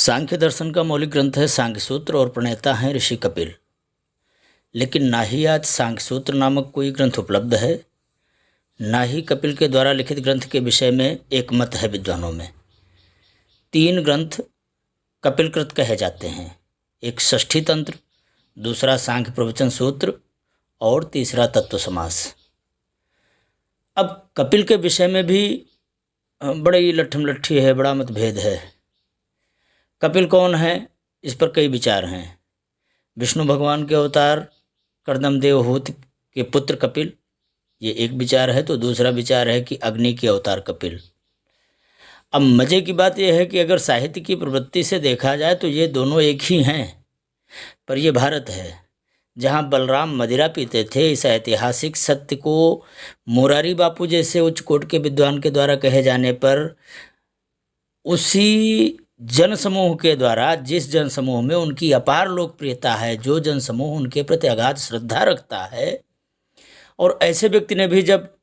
सांख्य दर्शन का मौलिक ग्रंथ है सांख्य सूत्र और प्रणेता हैं ऋषि कपिल। लेकिन ना ही आज सांख्य सूत्र नामक कोई ग्रंथ उपलब्ध है, ना ही कपिल के द्वारा लिखित ग्रंथ के विषय में एक मत है विद्वानों में। 3 ग्रंथ कपिलकृत कहे जाते हैं, एक षष्ठी तंत्र, दूसरा सांख्य प्रवचन सूत्र और तीसरा तत्व समास। अब कपिल के विषय में भी बड़ी लट्ठम लट्ठी है, बड़ा मतभेद है। कपिल कौन है, इस पर कई विचार हैं। विष्णु भगवान के अवतार कर्दम देवहूति के पुत्र कपिल, ये एक विचार है। तो दूसरा विचार है कि अग्नि के अवतार कपिल। अब मज़े की बात यह है कि अगर साहित्य की प्रवृत्ति से देखा जाए तो ये दोनों एक ही हैं, पर ये भारत है जहाँ बलराम मदिरा पीते थे। इस ऐतिहासिक सत्य को मुरारी बापू जैसे उच्च कोट के विद्वान के द्वारा कहे जाने पर उसी जनसमूह के द्वारा, जिस जनसमूह में उनकी अपार लोकप्रियता है, जो जनसमूह उनके प्रति अगाध श्रद्धा रखता है, और ऐसे व्यक्ति ने भी जब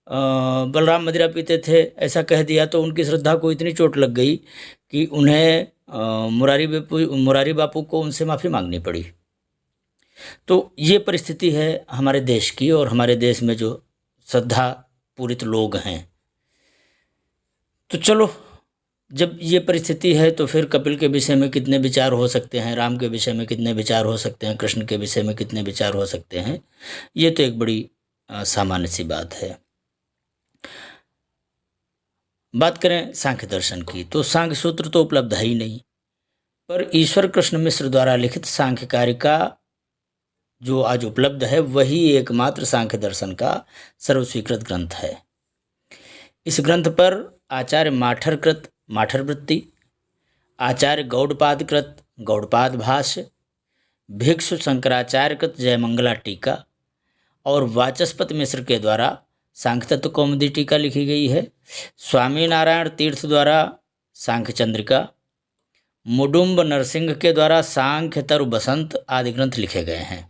बलराम मदिरा पीते थे ऐसा कह दिया तो उनकी श्रद्धा को इतनी चोट लग गई कि उन्हें मुरारी बापू को उनसे माफ़ी मांगनी पड़ी। तो ये परिस्थिति है हमारे देश की, और हमारे देश में जो श्रद्धा पूरित लोग हैं। तो चलो, जब ये परिस्थिति है तो फिर कपिल के विषय में कितने विचार हो सकते हैं, राम के विषय में कितने विचार हो सकते हैं, कृष्ण के विषय में कितने विचार हो सकते हैं, ये तो एक बड़ी सामान्य सी बात है। बात करें सांख्य दर्शन की, तो सांख्य सूत्र तो उपलब्ध है ही नहीं, पर ईश्वर कृष्ण मिश्र द्वारा लिखित सांख्य कारिका जो आज उपलब्ध है वही एकमात्र सांख्य दर्शन का सर्वस्वीकृत ग्रंथ है। इस ग्रंथ पर आचार्य माठरकृत माठर वृत्ति, आचार्य गौड़पादकृत गौड़पाद भाष्य, भिक्षु शंकराचार्यकृत जयमंगला टीका और वाचस्पति मिश्र के द्वारा सांख्य तत्व कौमुदी टीका लिखी गई है। स्वामी नारायण तीर्थ द्वारा सांख्य चंद्रिका, मुडुम्ब नरसिंह के द्वारा सांख्य तरु बसंत आदि ग्रंथ लिखे गए हैं।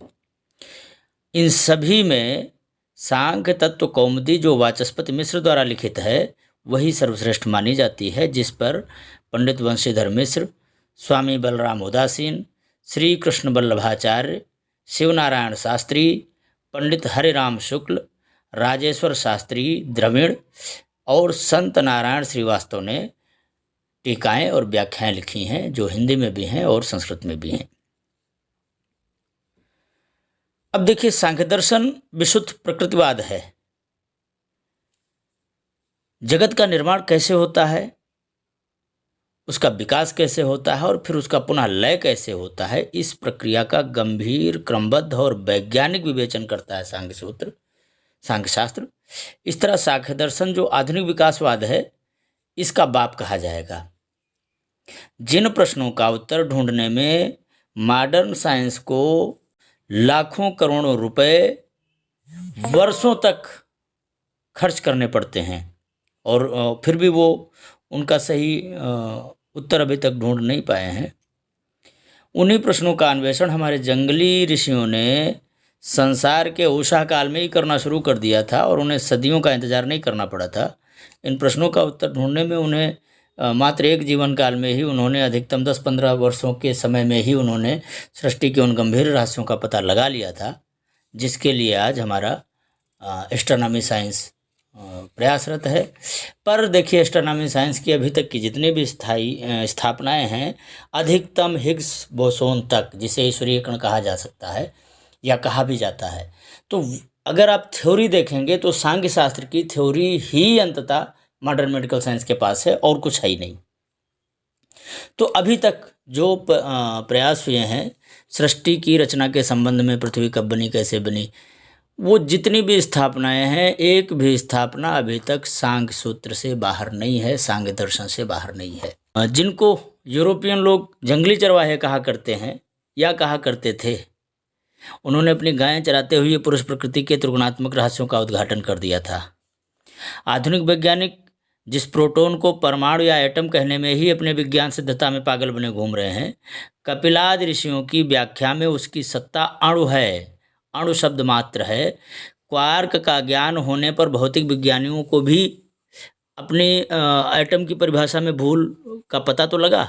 इन सभी में सांख्य तत्व कौमुदी जो वाचस्पति मिश्र द्वारा लिखित है वही सर्वश्रेष्ठ मानी जाती है, जिस पर पंडित वंशीधर मिश्र, स्वामी बलराम उदासीन, श्री कृष्ण वल्लभाचार्य, शिवनारायण शास्त्री, पंडित हरिराम शुक्ल, राजेश्वर शास्त्री द्रविड़ और संत नारायण श्रीवास्तव ने टीकाएँ और व्याख्याएं लिखी हैं, जो हिंदी में भी हैं और संस्कृत में भी हैं। अब देखिए, सांख्य दर्शन विशुद्ध प्रकृतिवाद है। जगत का निर्माण कैसे होता है, उसका विकास कैसे होता है और फिर उसका पुनः लय कैसे होता है, इस प्रक्रिया का गंभीर, क्रमबद्ध और वैज्ञानिक विवेचन करता है सांख्य सूत्र, सांख्य शास्त्र। इस तरह सांख्य दर्शन जो आधुनिक विकासवाद है, इसका बाप कहा जाएगा। जिन प्रश्नों का उत्तर ढूंढने में मॉडर्न साइंस को लाखों करोड़ों रुपए वर्षों तक खर्च करने पड़ते हैं और फिर भी वो उनका सही उत्तर अभी तक ढूंढ नहीं पाए हैं, उन्हीं प्रश्नों का अन्वेषण हमारे जंगली ऋषियों ने संसार के उषा काल में ही करना शुरू कर दिया था और उन्हें सदियों का इंतजार नहीं करना पड़ा था। इन प्रश्नों का उत्तर ढूंढने में उन्हें मात्र एक जीवन काल में ही उन्होंने अधिकतम 10-15 वर्षों के समय में ही उन्होंने सृष्टि के उन गंभीर रहस्यों का पता लगा लिया था, जिसके लिए आज हमारा एस्ट्रोनॉमी साइंस प्रयासरत है। पर देखिए, एस्ट्रोनॉमी साइंस की अभी तक की जितनी भी स्थापनाएं हैं, अधिकतम हिग्स बोसोन तक, जिसे ईश्वरीय कण कहा जा सकता है या कहा भी जाता है। तो अगर आप थ्योरी देखेंगे तो सांख्य शास्त्र की थ्योरी ही अंततः मॉडर्न मेडिकल साइंस के पास है और कुछ है ही नहीं। तो अभी तक जो प्रयास हुए हैं सृष्टि की रचना के संबंध में, पृथ्वी कब बनी, कैसे बनी, वो जितनी भी स्थापनाएं हैं, एक भी स्थापना अभी तक सांख्य सूत्र से बाहर नहीं है, सांख्य दर्शन से बाहर नहीं है। जिनको यूरोपियन लोग जंगली चरवाहे कहा करते हैं या कहा करते थे, उन्होंने अपनी गायें चराते हुए पुरुष प्रकृति के त्रिगुणात्मक रहस्यों का उद्घाटन कर दिया था। आधुनिक वैज्ञानिक जिस प्रोटॉन को परमाणु या एटम कहने में ही अपने विज्ञान सिद्धता में पागल बने घूम रहे हैं, कपिलादि ऋषियों की व्याख्या में उसकी सत्ता अणु है, अणु शब्द मात्र है। क्वार्क का ज्ञान होने पर भौतिक विज्ञानियों को भी अपने एटम की परिभाषा में भूल का पता तो लगा,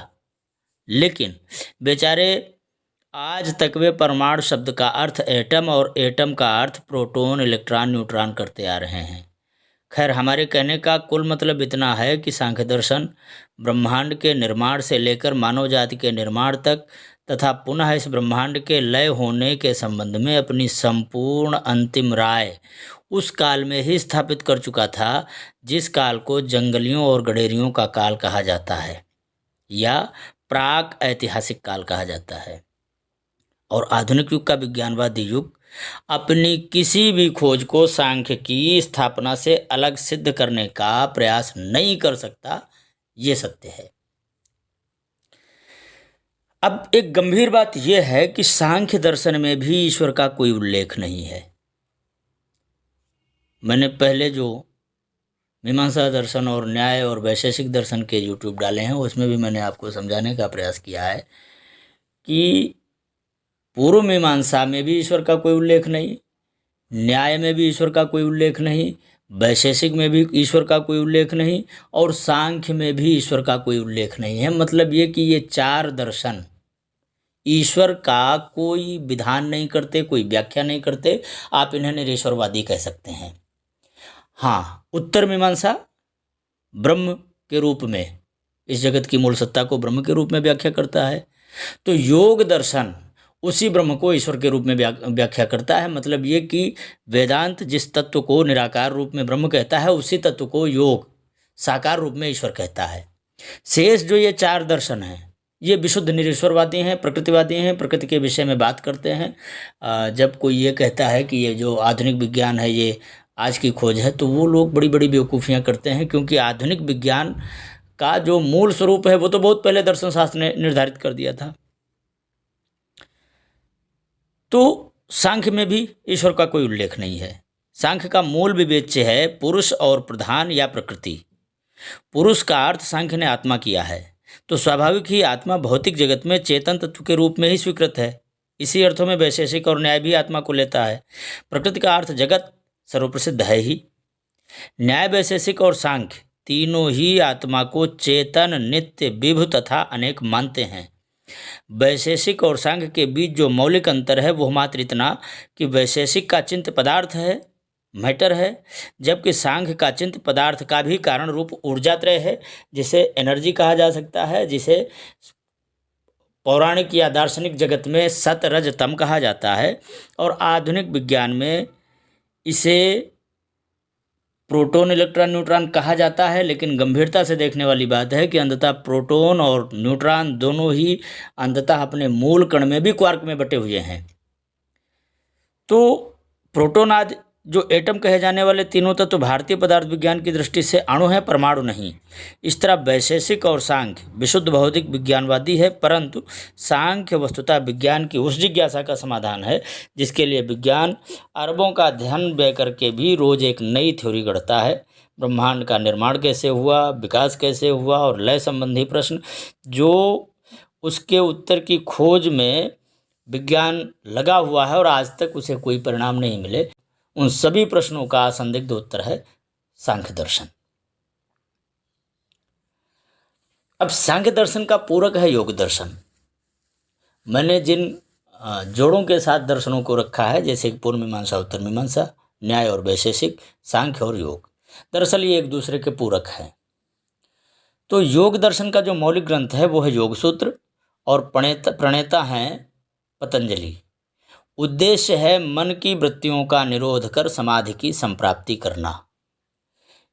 लेकिन बेचारे आज तक वे परमाणु शब्द का अर्थ एटम और एटम का अर्थ प्रोटॉन, इलेक्ट्रॉन, न्यूट्रॉन करते आ रहे हैं। खैर, हमारे कहने का कुल मतलब इतना है कि सांख्य दर्शन ब्रह्मांड के निर्माण से लेकर मानव जाति के निर्माण तक तथा पुनः इस ब्रह्मांड के लय होने के संबंध में अपनी संपूर्ण अंतिम राय उस काल में ही स्थापित कर चुका था जिस काल को जंगलियों और गडेरियों का काल कहा जाता है या प्राक ऐतिहासिक काल कहा जाता है। और आधुनिक युग का विज्ञानवादी युग अपनी किसी भी खोज को सांख्य की स्थापना से अलग सिद्ध करने का प्रयास नहीं कर सकता, ये सत्य है। अब एक गंभीर बात यह है कि सांख्य दर्शन में भी ईश्वर का कोई उल्लेख नहीं है। मैंने पहले जो मीमांसा दर्शन और न्याय और वैशेषिक दर्शन के यूट्यूब डाले हैं उसमें भी मैंने आपको समझाने का प्रयास किया है कि पूर्व मीमांसा में भी ईश्वर का कोई उल्लेख नहीं, न्याय में भी ईश्वर का कोई उल्लेख नहीं, वैशेषिक में भी ईश्वर का कोई उल्लेख नहीं और सांख्य में भी ईश्वर का कोई उल्लेख नहीं है। मतलब ये कि ये चार दर्शन ईश्वर का कोई विधान नहीं करते, कोई व्याख्या नहीं करते। आप इन्हें निरीश्वरवादी कह सकते हैं। हाँ, उत्तर मीमांसा ब्रह्म के रूप में इस जगत की मूल सत्ता को ब्रह्म के रूप में व्याख्या करता है, तो योग दर्शन उसी ब्रह्म को ईश्वर के रूप में व्याख्या करता है। मतलब ये कि वेदांत जिस तत्व को निराकार रूप में ब्रह्म कहता है उसी तत्व को योग साकार रूप में ईश्वर कहता है। शेष जो ये चार दर्शन हैं ये विशुद्ध निरीश्वरवादी हैं, प्रकृतिवादी हैं, प्रकृति के विषय में बात करते हैं। जब कोई ये कहता है कि ये जो आधुनिक विज्ञान है ये आज की खोज है, तो वो लोग बड़ी बड़ी बेवकूफ़ियाँ करते हैं, क्योंकि आधुनिक विज्ञान का जो मूल स्वरूप है वो तो बहुत पहले दर्शन शास्त्र ने निर्धारित कर दिया था। तो सांख्य में भी ईश्वर का कोई उल्लेख नहीं है। सांख्य का मूल विवेच्य है पुरुष और प्रधान या प्रकृति। पुरुष का अर्थ सांख्य ने आत्मा किया है, तो स्वाभाविक ही आत्मा भौतिक जगत में चेतन तत्व के रूप में ही स्वीकृत है। इसी अर्थों में वैशेषिक और न्याय भी आत्मा को लेता है। प्रकृति का अर्थ जगत सर्वप्रसिद्ध है ही। न्याय, वैशेषिक और सांख्य तीनों ही आत्मा को चेतन, नित्य, विभु तथा अनेक मानते हैं। वैशेषिक और सांख्य के बीच जो मौलिक अंतर है वह मात्र इतना कि वैशेषिक का चिंत पदार्थ है, मैटर है, जबकि सांख्य का चिंत पदार्थ का भी कारण रूप ऊर्जात्रय है, जिसे एनर्जी कहा जा सकता है, जिसे पौराणिक या दार्शनिक जगत में सत, रज, तम कहा जाता है, और आधुनिक विज्ञान में इसे प्रोटॉन, इलेक्ट्रॉन, न्यूट्रॉन कहा जाता है। लेकिन गंभीरता से देखने वाली बात है कि अंततः प्रोटॉन और न्यूट्रॉन दोनों ही अंततः अपने मूल कण में भी क्वार्क में बटे हुए हैं। तो प्रोटॉन आदि जो एटम कहे जाने वाले तीनों तत्व भारतीय पदार्थ विज्ञान की दृष्टि से अणु है, परमाणु नहीं। इस तरह वैशेषिक और सांख्य विशुद्ध भौतिक विज्ञानवादी है, परंतु सांख्य वस्तुतः विज्ञान की उस जिज्ञासा का समाधान है जिसके लिए विज्ञान अरबों का धन व्यय करके भी रोज एक नई थ्योरी गढ़ता है। ब्रह्मांड का निर्माण कैसे हुआ, विकास कैसे हुआ और लय संबंधी प्रश्न, जो उसके उत्तर की खोज में विज्ञान लगा हुआ है और आज तक उसे कोई परिणाम नहीं मिले, उन सभी प्रश्नों का संदिग्ध उत्तर है सांख्य दर्शन। अब सांख्य दर्शन का पूरक है योग दर्शन। मैंने जिन जोड़ों के साथ दर्शनों को रखा है, जैसे पूर्व मीमांसा, उत्तर मीमांसा, न्याय और वैशेषिक, सांख्य और योग, दरअसल ये एक दूसरे के पूरक हैं। तो योग दर्शन का जो मौलिक ग्रंथ है वो है योग सूत्र और प्रणेता हैं पतंजलि। उद्देश्य है मन की वृत्तियों का निरोध कर समाधि की संप्राप्ति करना।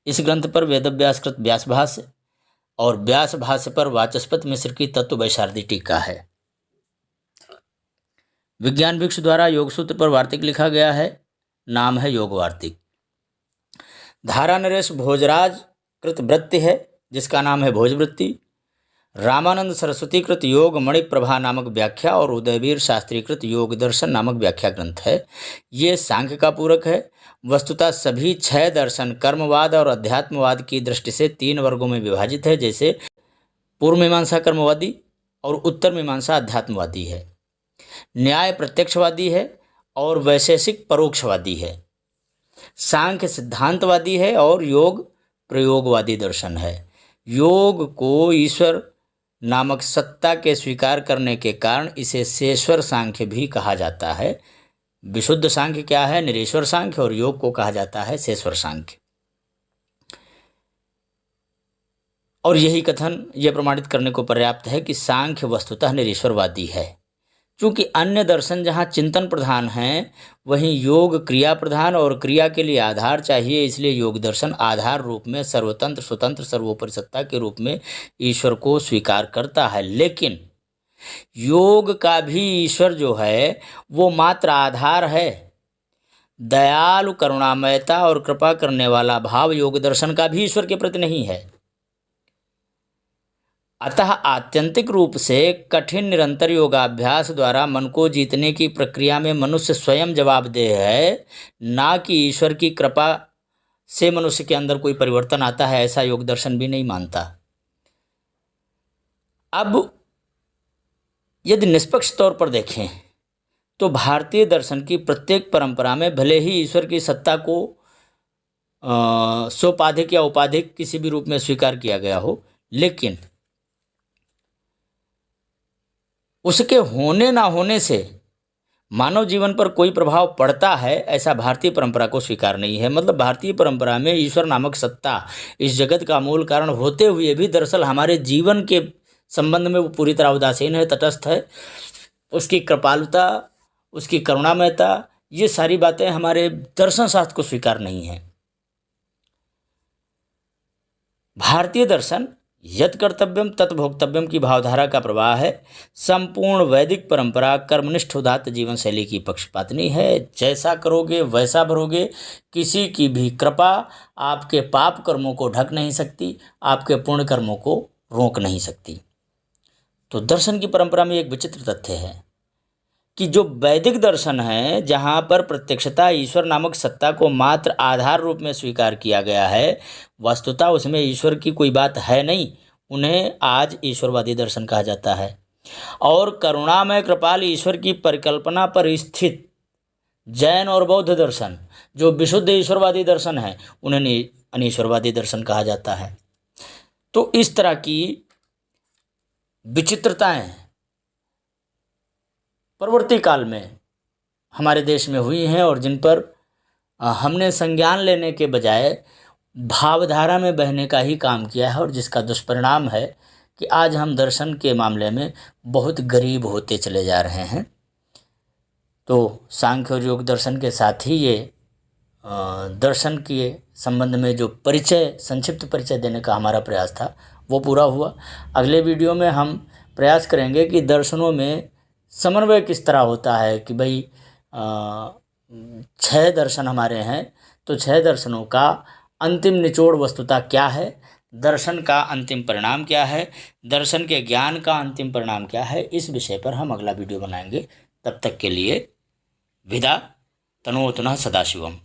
इस ग्रंथ पर वेदव्यासकृत व्यास भाष्य और व्यास भाष्य पर वाचस्पति मिश्र की तत्व वैशारदी टीका है। विज्ञान भिक्षु द्वारा योग सूत्र पर वार्तिक लिखा गया है, नाम है योग वार्तिक। धारा नरेश भोजराज कृत वृत्ति है जिसका नाम है भोजवृत्ति। रामानंद सरस्वती कृत योग मणि प्रभा नामक व्याख्या और उदयवीर शास्त्री कृत योग दर्शन नामक व्याख्या ग्रंथ है। ये सांख्य का पूरक है। वस्तुतः सभी 6 दर्शन कर्मवाद और अध्यात्मवाद की दृष्टि से 3 वर्गों में विभाजित है, जैसे पूर्व मीमांसा कर्मवादी और उत्तर मीमांसा अध्यात्मवादी है। न्याय प्रत्यक्षवादी है और वैशेषिक परोक्षवादी है। सांख्य सिद्धांतवादी है और योग प्रयोगवादी दर्शन है। योग को ईश्वर नामक सत्ता के स्वीकार करने के कारण इसे शेश्वर सांख्य भी कहा जाता है। विशुद्ध सांख्य क्या है? निरीश्वर सांख्य, और योग को कहा जाता है शेश्वर सांख्य। और यही कथन यह प्रमाणित करने को पर्याप्त है कि सांख्य वस्तुतः निरीश्वरवादी है। चूँकि अन्य दर्शन जहाँ चिंतन प्रधान हैं, वहीं योग क्रिया प्रधान और क्रिया के लिए आधार चाहिए, इसलिए योग दर्शन आधार रूप में सर्वतंत्र स्वतंत्र सर्वोपरि सत्ता के रूप में ईश्वर को स्वीकार करता है। लेकिन योग का भी ईश्वर जो है वो मात्र आधार है। दयालु करुणामयता और कृपा करने वाला भाव योग दर्शन का भी ईश्वर के प्रति नहीं है। अतः आत्यंतिक रूप से कठिन निरंतर योगाभ्यास द्वारा मन को जीतने की प्रक्रिया में मनुष्य स्वयं जवाबदेह है, ना कि ईश्वर की कृपा से मनुष्य के अंदर कोई परिवर्तन आता है, ऐसा योग दर्शन भी नहीं मानता। अब यदि निष्पक्ष तौर पर देखें तो भारतीय दर्शन की प्रत्येक परंपरा में भले ही ईश्वर की सत्ता को सोपाधिक या उपाधिक किसी भी रूप में स्वीकार किया गया हो, लेकिन उसके होने ना होने से मानव जीवन पर कोई प्रभाव पड़ता है, ऐसा भारतीय परंपरा को स्वीकार नहीं है। मतलब भारतीय परंपरा में ईश्वर नामक सत्ता इस जगत का मूल कारण होते हुए भी दरअसल हमारे जीवन के संबंध में वो पूरी तरह उदासीन है, तटस्थ है। उसकी कृपालुता, उसकी करुणामयता, ये सारी बातें हमारे दर्शन शास्त्र को स्वीकार नहीं है। भारतीय दर्शन यत् कर्तव्यम तत् भोक्तव्यम की भावधारा का प्रवाह है। संपूर्ण वैदिक परंपरा कर्मनिष्ठ उदात्त जीवन शैली की पक्षपातनी है। जैसा करोगे वैसा भरोगे। किसी की भी कृपा आपके पाप कर्मों को ढक नहीं सकती, आपके पुण्य कर्मों को रोक नहीं सकती। तो दर्शन की परंपरा में एक विचित्र तथ्य है कि जो वैदिक दर्शन है, जहाँ पर प्रत्यक्षता ईश्वर नामक सत्ता को मात्र आधार रूप में स्वीकार किया गया है, वस्तुतः उसमें ईश्वर की कोई बात है नहीं। उन्हें आज ईश्वरवादी दर्शन कहा जाता है। और करुणामय कृपाल ईश्वर की परिकल्पना पर स्थित जैन और बौद्ध दर्शन, जो विशुद्ध ईश्वरवादी दर्शन है, उन्हें अनीश्वरवादी दर्शन कहा जाता है। तो इस तरह की विचित्रताएं परवर्ती काल में हमारे देश में हुई हैं और जिन पर हमने संज्ञान लेने के बजाय भावधारा में बहने का ही काम किया है, और जिसका दुष्परिणाम है कि आज हम दर्शन के मामले में बहुत गरीब होते चले जा रहे हैं। तो सांख्य और योग दर्शन के साथ ही ये दर्शन के संबंध में जो परिचय, संक्षिप्त परिचय देने का हमारा प्रयास था, वो पूरा हुआ। अगले वीडियो में हम प्रयास करेंगे कि दर्शनों में समन्वय किस तरह होता है, कि भाई 6 दर्शन हमारे हैं, तो 6 दर्शनों का अंतिम निचोड़ वस्तुता क्या है, दर्शन का अंतिम परिणाम क्या है, दर्शन के ज्ञान का अंतिम परिणाम क्या है, इस विषय पर हम अगला वीडियो बनाएंगे। तब तक के लिए विदा। तनोतुनः सदाशिवम।